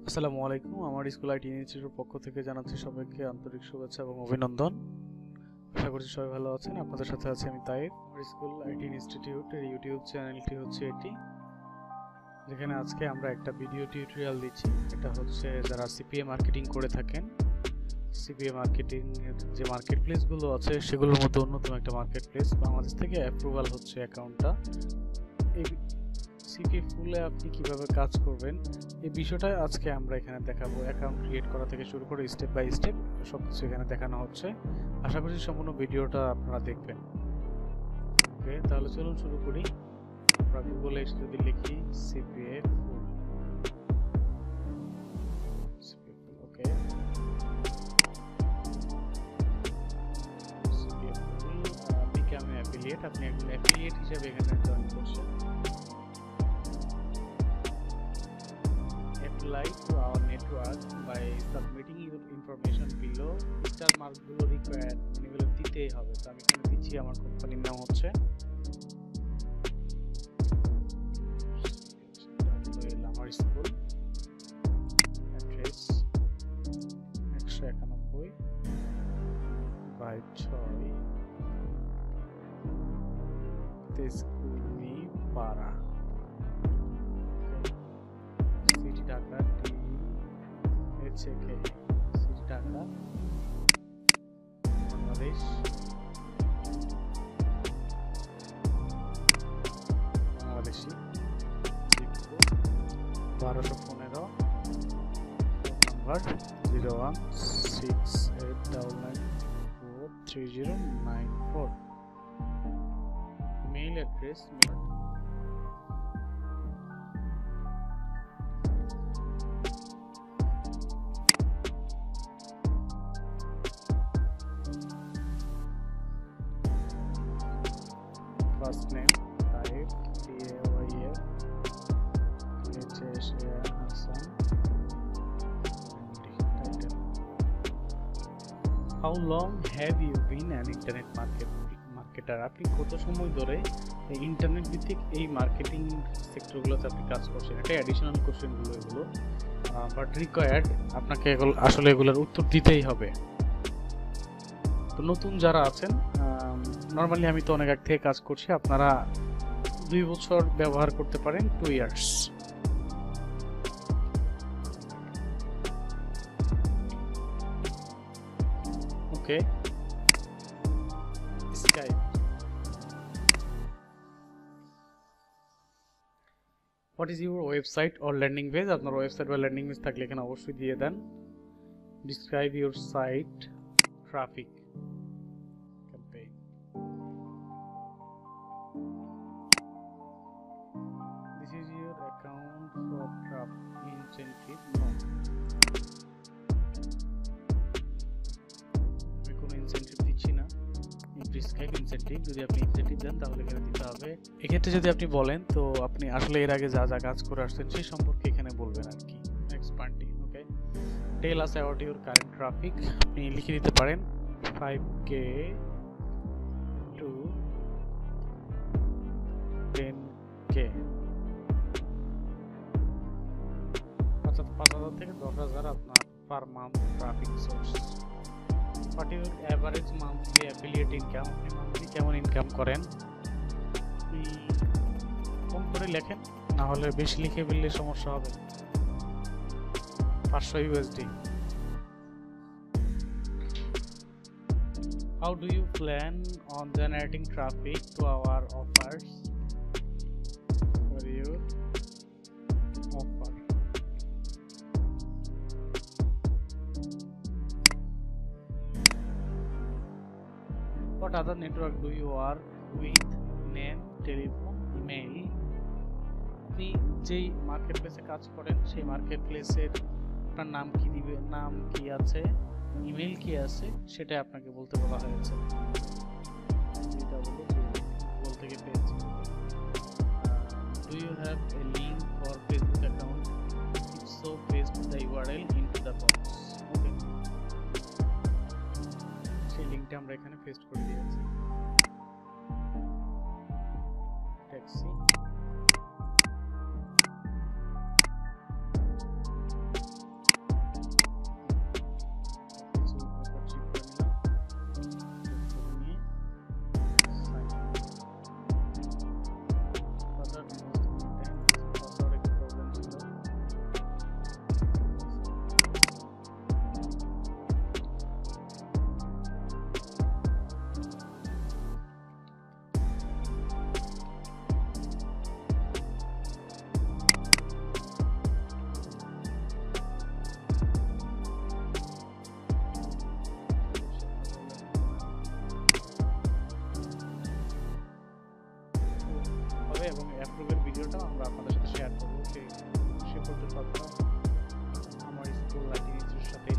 আসসালামু আলাইকুম। আমার স্কুল আইটি ইনস্টিটিউটের পক্ষ থেকে জানাচ্ছি সবাইকে আন্তরিক শুভেচ্ছা এবং অভিনন্দন। আশা করছি সবাই ভালো আছেন। আপনাদের সাথে আছি আমি তাইব। আমার স্কুল আইটি ইনস্টিটিউটের ইউটিউব চ্যানেলটি হচ্ছে এটি, যেখানে আজকে আমরা একটা ভিডিও টিউটোরিয়াল দিচ্ছি। এটা হচ্ছে যারা সিপিএ মার্কেটিং করে থাকেন, সিপিএ মার্কেটিং এর যে মার্কেট প্লেসগুলো আছে সেগুলোর মধ্যে অন্যতম একটা মার্কেট প্লেস। বাংলাদেশ থেকে অ্যাপ্রুভাল হচ্ছে অ্যাকাউন্টটা। এই সিপিএ ফুলে আপনি কিভাবে কাজ করবেন এই বিষয়টা আজকে আমরা এখানে দেখাবো। অ্যাকাউন্ট ক্রিয়েট করা থেকে শুরু করে স্টেপ বাই স্টেপ সবকিছু এখানে দেখানো হচ্ছে। আশা করছি সম্পূর্ণ ভিডিওটা আপনারা দেখবেন। ওকে, তাহলে চলুন শুরু করি। আমরা গুগলে এসে যদি লিখি সিপিএ ফুল, ওকে, সিপিএ ফুল বিকাম অ্যাফিলিয়েট। আপনি একজন অ্যাফিলিয়েট হিসেবে এখানে জয়েন করছেন। Apply to our network by submitting your information below. Star মার্কগুলো রিকোয়ার্ড, মানে এগুলো দিতেই হবে। তো আমি এখানে দিচ্ছি, আমার কোম্পানির নাম হচ্ছে আমার স্কুল, অ্যাড্রেস 191/6 তেজকুনি পাড়া, city Dhaka, city Dhaka, Bangladesh. Bangladeshi 1215, number 016899430994, mail address first name Taif, Tayyef, Hassan. Title. How long have you been an internet marketer? আপনি কত সময় ধরে এই ইন্টারনেট ভিত্তিক এই মার্কেটিং সেক্টরগুলোতে আপনি কাজ করছেন? এটা অ্যাডিশনাল কোশ্চেনগুলো এগুলো, বাট রিকোয়ার্ড আপনাকে আসলে এগুলোর উত্তর দিতেই হবে। তো নতুন যারা আছেন, নর্মালি আমি তো অনেক আগ থেকে কাজ করছি, আপনারা 2 বছর ব্যবহার করতে পারেন, 2 years. Okay, Skype. What is your website or landing page? আপনার ওয়েবসাইট বা ল্যান্ডিং পেজ থাকলে এখানে অবশ্যই দিয়ে দেন। Describe your site traffic campaign. This is your account for traffic incentive. No, আমি কোনো ইনসেন্টিভ দিচ্ছি না। প্রিসক্রাইব ইনসেন্টিভ, যদি আপনি ইনসেন্টিভ দেন তাহলে এখানে দিতে হবে। এক্ষেত্রে যদি আপনি বলেন তো আপনি আসলে এর আগে যা যা কাজ করে আসছেন সেই সম্পর্কে এখানে বলবেন আর কি। Expanding, okay. Tell us about your current traffic, আপনি লিখে দিতে পারেন 5K to 10K, 5,000 থেকে 10,000 আপনার per month traffic source. What your average monthly affiliate income, আপনি মান্থলি কেমন ইনকাম করেন? আপনি কম করে লেখেন, না হলে বেশি লিখে ফেললে সমস্যা হবে। 500 USD। How do you plan on generating traffic to our offers for your offer? What other network do you work with? Name, telephone, email. আপনি যেই মার্কেট প্লেসে কাজ করেন সেই মার্কেট প্লেসের আপনার নাম কি দিবেন, নাম কি আছে, ইমেল কি আছে, সেটা আপনাকে বলতে বলা হয়েছে। এটা হলো গুগল থেকে পেয়েছি। Do you have a link for Facebook account? If so, paste the URL into the box. Okay, সেই লিংকটা আমরা এখানে পেস্ট করে দিয়েছি। ট্যাক্সি, এবং অ্যাপ্রুভের ভিডিওটাও আমরা আপনাদের সাথে শেয়ার করবো। সে পর্যন্ত আপনারা আমার স্কুল আইটি ইনস্টিটিউটের সাথে